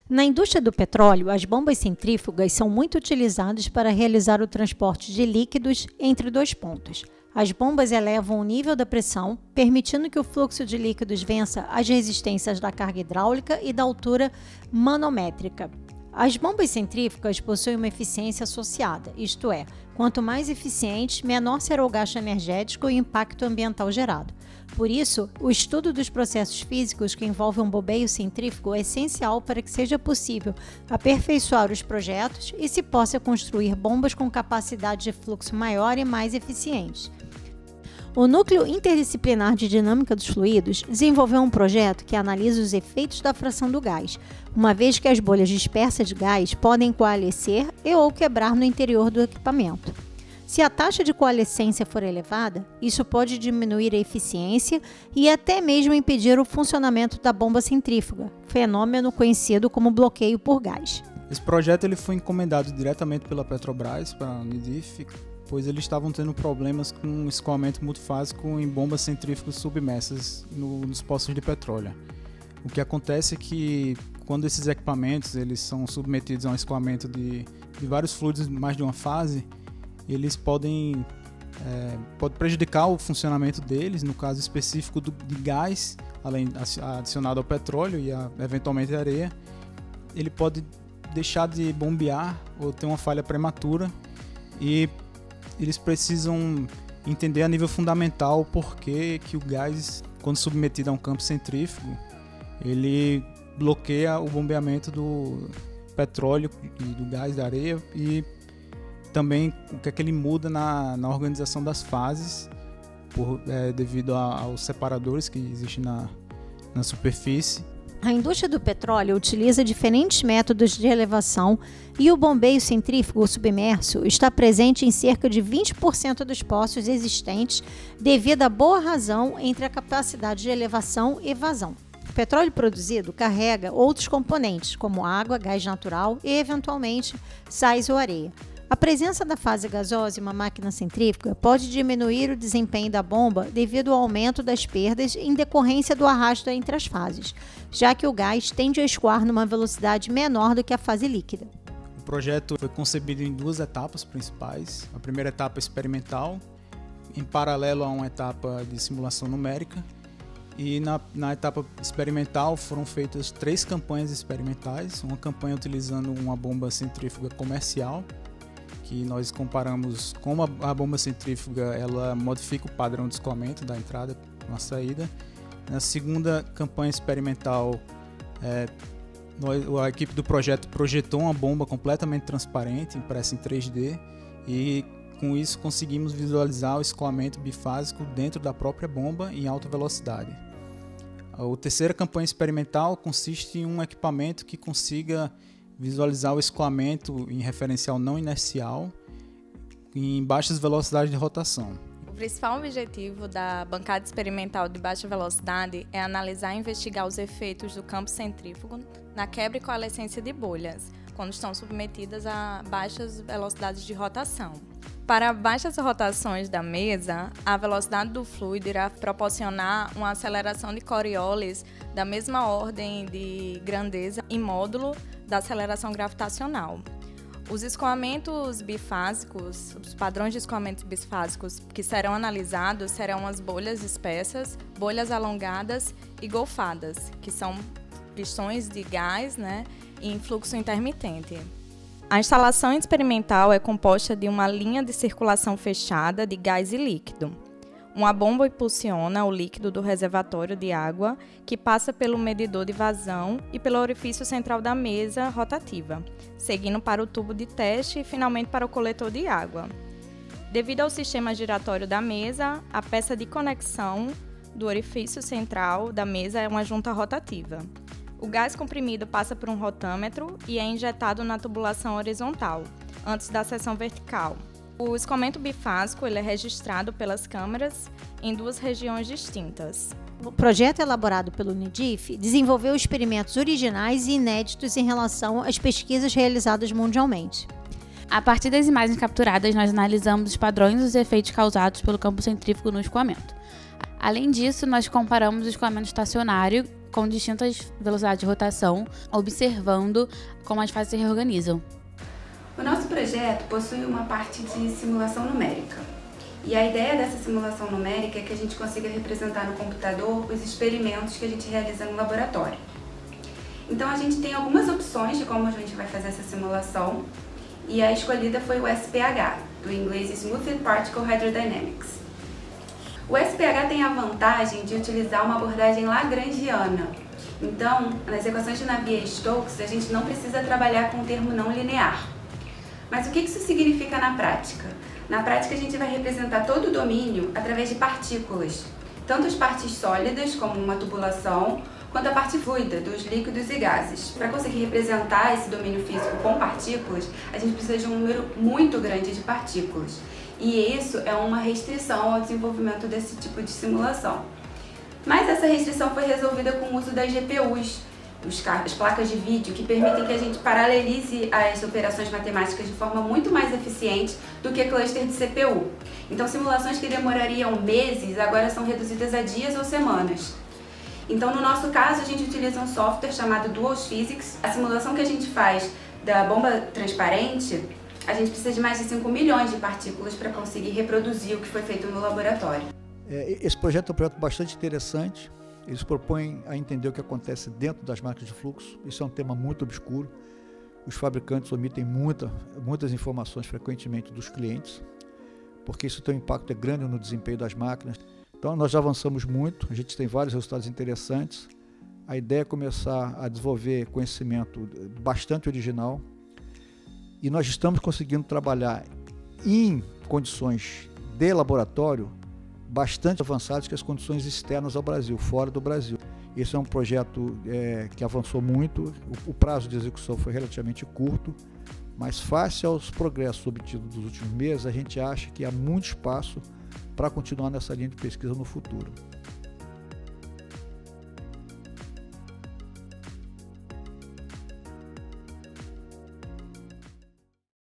Na indústria do petróleo, as bombas centrífugas são muito utilizadas para realizar o transporte de líquidos entre dois pontos. As bombas elevam o nível da pressão, permitindo que o fluxo de líquidos vença as resistências da carga hidráulica e da altura manométrica. As bombas centrífugas possuem uma eficiência associada, isto é, quanto mais eficiente, menor será o gasto energético e o impacto ambiental gerado. Por isso, o estudo dos processos físicos que envolvem um bombeio centrífugo é essencial para que seja possível aperfeiçoar os projetos e se possa construir bombas com capacidade de fluxo maior e mais eficientes. O Núcleo Interdisciplinar de Dinâmica dos Fluidos desenvolveu um projeto que analisa os efeitos da fração do gás, uma vez que as bolhas dispersas de gás podem coalescer e ou quebrar no interior do equipamento. Se a taxa de coalescência for elevada, isso pode diminuir a eficiência e até mesmo impedir o funcionamento da bomba centrífuga, fenômeno conhecido como bloqueio por gás. Esse projeto ele foi encomendado diretamente pela Petrobras para a Unidif, pois eles estavam tendo problemas com escoamento multifásico em bombas centrífugas submersas nos poços de petróleo. O que acontece é que quando esses equipamentos eles são submetidos a um escoamento de vários fluidos de mais de uma fase, eles podem prejudicar o funcionamento deles, no caso específico de gás, além adicionado ao petróleo e eventualmente a areia, ele pode deixar de bombear ou ter uma falha prematura e eles precisam entender a nível fundamental o porquê que o gás, quando submetido a um campo centrífugo, ele bloqueia o bombeamento do petróleo e do gás, da areia, e também o que é que ele muda na organização das fases devido aos separadores que existem na superfície. A indústria do petróleo utiliza diferentes métodos de elevação e o bombeio centrífugo submerso está presente em cerca de 20% dos poços existentes devido à boa razão entre a capacidade de elevação e vazão. O petróleo produzido carrega outros componentes, como água, gás natural e, eventualmente, sais ou areia. A presença da fase gasosa em uma máquina centrífuga pode diminuir o desempenho da bomba devido ao aumento das perdas em decorrência do arrasto entre as fases, já que o gás tende a escoar numa velocidade menor do que a fase líquida. O projeto foi concebido em duas etapas principais. A primeira etapa experimental, em paralelo a uma etapa de simulação numérica. E na etapa experimental foram feitas 3 campanhas experimentais. Uma campanha utilizando uma bomba centrífuga comercial, que nós comparamos como a bomba centrífuga ela modifica o padrão de escoamento da entrada com a saída. Na segunda campanha experimental, a equipe do projeto projetou uma bomba completamente transparente, impressa em 3D, e com isso conseguimos visualizar o escoamento bifásico dentro da própria bomba em alta velocidade. A terceira campanha experimental consiste em um equipamento que consiga visualizar o escoamento em referencial não inercial em baixas velocidades de rotação. O principal objetivo da bancada experimental de baixa velocidade é analisar e investigar os efeitos do campo centrífugo na quebra e coalescência de bolhas, quando estão submetidas a baixas velocidades de rotação. Para baixas rotações da mesa, a velocidade do fluido irá proporcionar uma aceleração de Coriolis da mesma ordem de grandeza em módulo da aceleração gravitacional. Os escoamentos bifásicos, os padrões de escoamentos bifásicos que serão analisados serão as bolhas espessas, bolhas alongadas e golfadas, que são pistões de gás, em fluxo intermitente. A instalação experimental é composta de uma linha de circulação fechada de gás e líquido. Uma bomba impulsiona o líquido do reservatório de água, que passa pelo medidor de vazão e pelo orifício central da mesa rotativa, seguindo para o tubo de teste e finalmente para o coletor de água. Devido ao sistema giratório da mesa, a peça de conexão do orifício central da mesa é uma junta rotativa. O gás comprimido passa por um rotâmetro e é injetado na tubulação horizontal, antes da seção vertical. O escoamento bifásico ele é registrado pelas câmeras em 2 regiões distintas. O projeto elaborado pelo Unidif desenvolveu experimentos originais e inéditos em relação às pesquisas realizadas mundialmente. A partir das imagens capturadas, nós analisamos os padrões e os efeitos causados pelo campo centrífugo no escoamento. Além disso, nós comparamos o escoamento estacionário com distintas velocidades de rotação, observando como as fases se reorganizam. O nosso projeto possui uma parte de simulação numérica. E a ideia dessa simulação numérica é que a gente consiga representar no computador os experimentos que a gente realiza no laboratório. Então a gente tem algumas opções de como a gente vai fazer essa simulação, e a escolhida foi o SPH, do inglês Smoothed Particle Hydrodynamics. O SPH tem a vantagem de utilizar uma abordagem lagrangiana. Então, nas equações de Navier-Stokes, a gente não precisa trabalhar com o termo não linear. Mas o que isso significa na prática? Na prática, a gente vai representar todo o domínio através de partículas, tanto as partes sólidas, como uma tubulação, quanto a parte fluida, dos líquidos e gases. Para conseguir representar esse domínio físico com partículas, a gente precisa de um número muito grande de partículas. E isso é uma restrição ao desenvolvimento desse tipo de simulação. Mas essa restrição foi resolvida com o uso das GPUs, as placas de vídeo, que permitem que a gente paralelize as operações matemáticas de forma muito mais eficiente do que cluster de CPU. Então, simulações que demorariam meses agora são reduzidas a dias ou semanas. Então, no nosso caso, a gente utiliza um software chamado Duos Physics. A simulação que a gente faz da bomba transparente, a gente precisa de mais de 5 milhões de partículas para conseguir reproduzir o que foi feito no laboratório. Esse projeto é um projeto bastante interessante. Eles propõem a entender o que acontece dentro das máquinas de fluxo. Isso é um tema muito obscuro. Os fabricantes omitem muitas informações frequentemente dos clientes, porque isso tem um impacto grande no desempenho das máquinas. Então nós já avançamos muito, a gente tem vários resultados interessantes. A ideia é começar a desenvolver conhecimento bastante original, e nós estamos conseguindo trabalhar em condições de laboratório bastante avançadas que as condições externas ao Brasil, fora do Brasil. Esse é um projeto que avançou muito, o prazo de execução foi relativamente curto, mas face aos progressos obtidos nos últimos meses, a gente acha que há muito espaço para continuar nessa linha de pesquisa no futuro.